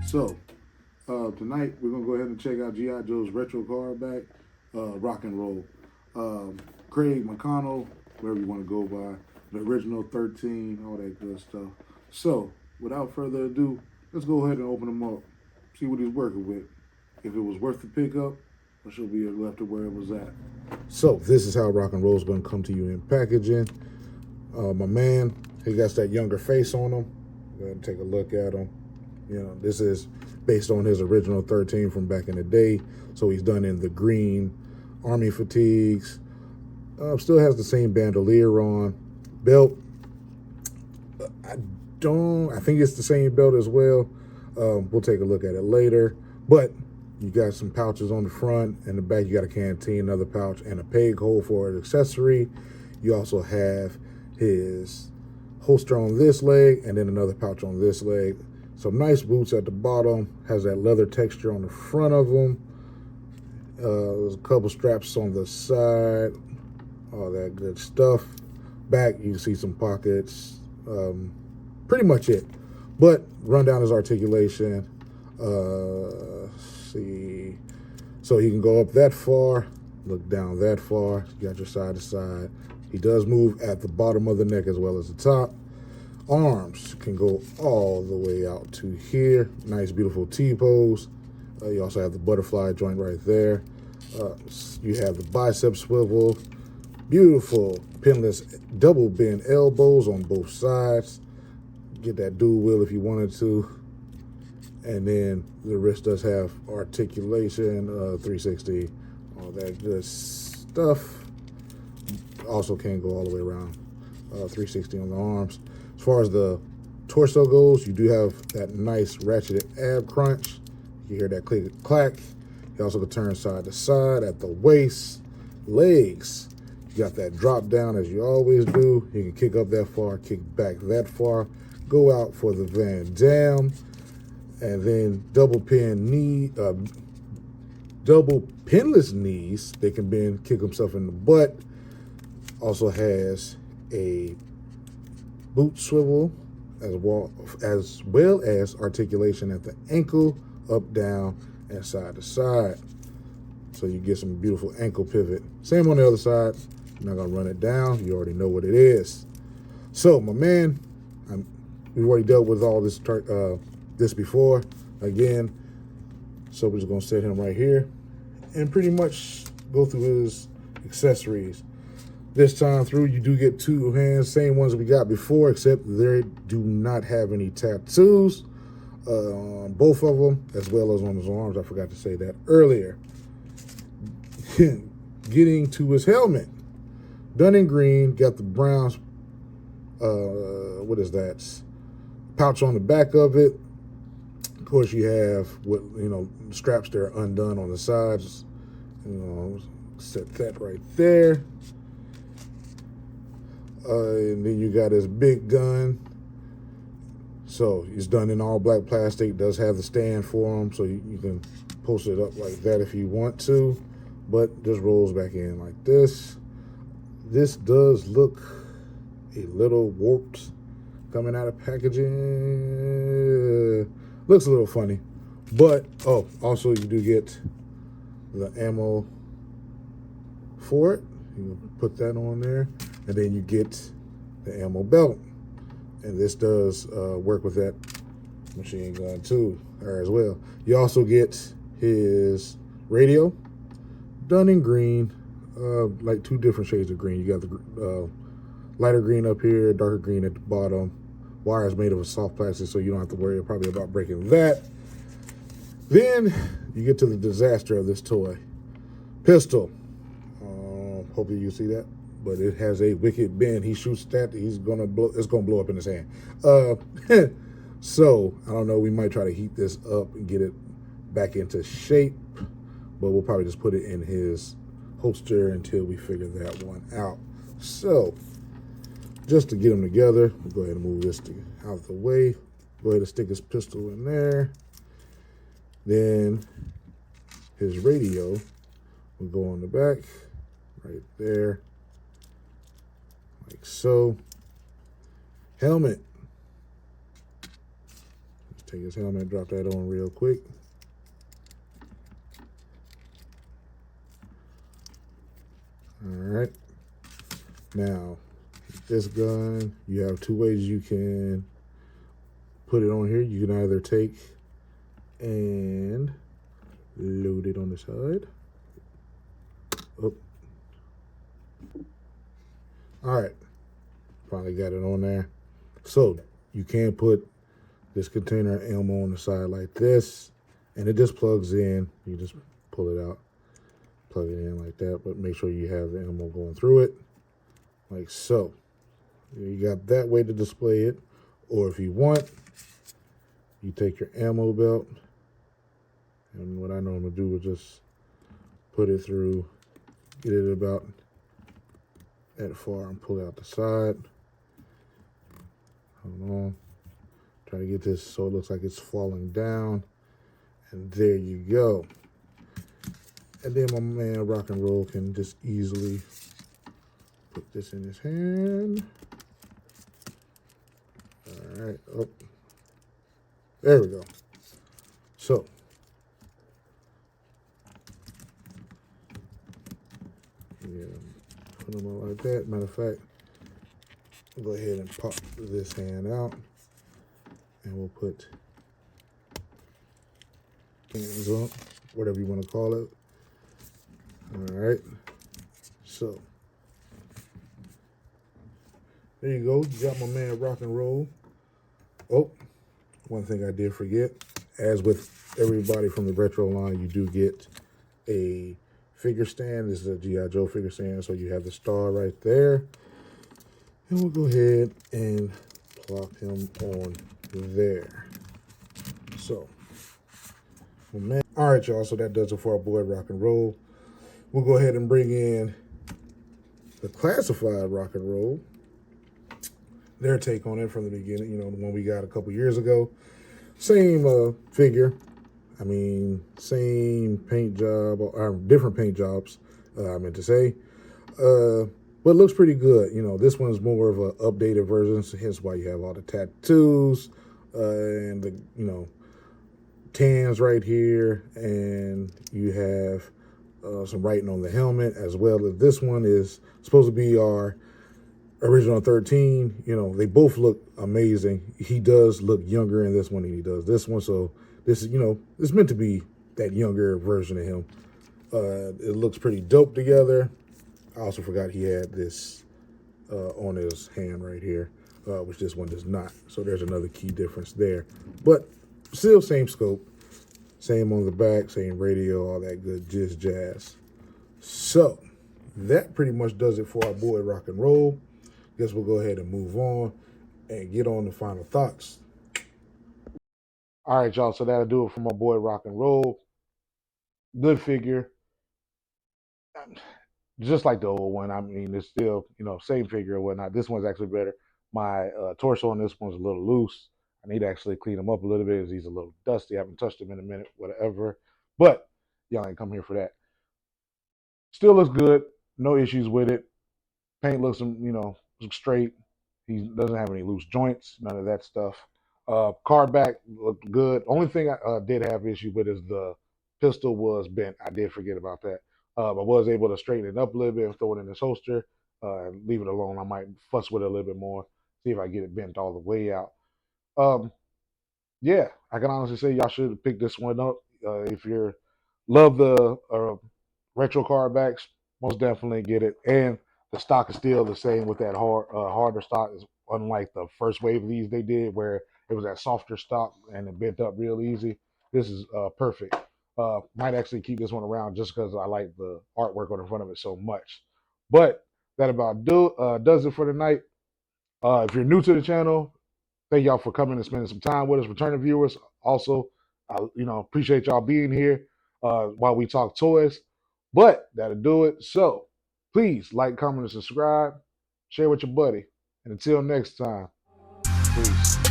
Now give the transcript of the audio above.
So, tonight we're gonna go ahead and check out G.I. Joe's retro car back, rock and roll. Craig McConnell, wherever you want to go by, the original 13, all that good stuff. So, without further ado, let's go ahead and open them up, see what he's working with. If it was worth the pickup, or should we have left it where it was at? So, this is how rock and roll is going to come to you in packaging. My man, he got that younger face on him. Go ahead and take a look at him. You know, this is based on his original 13 from back in the day. So he's done in the green army fatigues. Still has the same bandolier on. Belt, I think it's the same belt as well. We'll take a look at it later. But you got some pouches on the front and the back. You got a canteen, another pouch, and a peg hole for an accessory. You also have his holster on this leg and then another pouch on this leg. Some nice boots at the bottom. Has that leather texture on the front of them. There's a couple straps on the side. All that good stuff. Back, you can see some pockets. Pretty much it. But run down his articulation. See. So he can go up that far, look down that far. You got your side to side. He does move at the bottom of the neck as well as the top. Arms can go all the way out to here. Nice, beautiful T-pose. You also have the butterfly joint right there. You have the bicep swivel. Beautiful pinless double bend elbows on both sides. Get that dual wheel if you wanted to. And then the wrist does have articulation, 360, all that good stuff. Also can go all the way around, 360 on the arms. As far as the torso goes, you do have that nice ratcheted ab crunch. You hear that click clack. You also can turn side to side at the waist. Legs, you got that drop down as you always do. You can kick up that far, kick back that far. Go out for the Van Dam. And then double pinless knees. They can bend, kick himself in the butt. Also has a boot swivel as well as articulation at the ankle, up, down, and side to side. So you get some beautiful ankle pivot. Same on the other side. I'm not gonna run it down. You already know what it is. So my man, we've already dealt with all this this before. Again, so we're just gonna set him right here and pretty much go through his accessories. This time through, you do get two hands, same ones we got before, except they do not have any tattoos on both of them, as well as on his arms. I forgot to say that earlier. Getting to his helmet. Done in green, got the brown, what is that? Pouch on the back of it. Of course, you have what, straps that are undone on the sides. Set that right there. And then you got his big gun. So he's done in all black plastic. Does have the stand for him, so you can post it up like that if you want to. But just rolls back in like this. This does look a little warped coming out of packaging. Looks a little funny. But, also you do get the ammo for it. You can put that on there. And then you get the ammo belt. And this does work with that machine gun too, or as well. You also get his radio, done in green, like two different shades of green. You got the lighter green up here, darker green at the bottom. Wire is made of a soft plastic, so you don't have to worry probably about breaking that. Then you get to the disaster of this toy. Pistol. Hopefully you see that. But it has a wicked bend. He shoots that, it's gonna blow up in his hand. So I don't know, we might try to heat this up and get it back into shape, but we'll probably just put it in his holster until we figure that one out. So just to get them together, we'll go ahead and move this out of the way. Go ahead and stick his pistol in there. Then his radio will go on the back, right there. Like so. Helmet. Take his helmet, drop that on real quick. All right. Now, this gun, you have two ways you can put it on here. You can either take and load it on the side. Oh. All right. Finally got it on there. So you can put this container of ammo on the side like this, and it just plugs in. You just pull it out, plug it in like that, but make sure you have the ammo going through it, like so. You got that way to display it, or if you want, you take your ammo belt, and what I normally do is just put it through, get it about that far, and pull it out the side. Hold on. Try to get this so it looks like it's falling down. And there you go. And then my man Rock and Roll can just easily put this in his hand. All right. Oh. There we go. So. Yeah, put them all like that. Matter of fact, we'll go ahead and pop this hand out. And we'll put hands up, whatever you want to call it. All right. So, there you go. You got my man Rock and Roll. Oh, one thing I did forget. As with everybody from the retro line, you do get a figure stand. This is a G.I. Joe figure stand. So you have the star right there. And we'll go ahead and plop him on there. So, well, man. All right, y'all. So that does it for our boy Rock and Roll. We'll go ahead and bring in the classified Rock and Roll. Their take on it from the beginning, you know, the one we got a couple years ago. Same figure. I mean, same paint job, or different paint jobs, I meant to say. But it looks pretty good. You know, this one's more of an updated version, so hence why you have all the tattoos and the, you know, tans right here, and you have some writing on the helmet, as well as this one is supposed to be our original 13. You know, they both look amazing. He does look younger in this one than he does this one, so this is, you know, it's meant to be that younger version of him. It looks pretty dope together. I also forgot he had this on his hand right here, which this one does not. So there's another key difference there. But still same scope, same on the back, same radio, all that good jazz. So that pretty much does it for our boy Rock and Roll. Guess we'll go ahead and move on and get on the final thoughts. All right, y'all. So that'll do it for my boy Rock and Roll. Good figure. Just like the old one. I mean, it's still, you know, same figure or whatnot. This one's actually better. My torso on this one's a little loose. I need to actually clean him up a little bit as he's a little dusty. I haven't touched him in a minute, whatever. But y'all ain't come here for that. Still looks good. No issues with it. Paint looks, you know, straight. He doesn't have any loose joints, none of that stuff. Card back looked good. Only thing I did have issue with is the pistol was bent. I did forget about that. I was able to straighten it up a little bit and throw it in this holster. Leave it alone. I might fuss with it a little bit more, see if I get it bent all the way out. Um, yeah, I can honestly say y'all should pick this one up if you're love the retro card backs. Most definitely get it, and the stock is still the same with that harder stock. Is unlike the first wave of these they did, where it was that softer stock and it bent up real easy. This is perfect. Might actually keep this one around just because I like the artwork on the front of it so much. But that about does it for tonight. If you're new to the channel, thank y'all for coming and spending some time with us, returning viewers. Also, you know, appreciate y'all being here while we talk toys. But that'll do it. So please like, comment, and subscribe. Share with your buddy. And until next time, peace.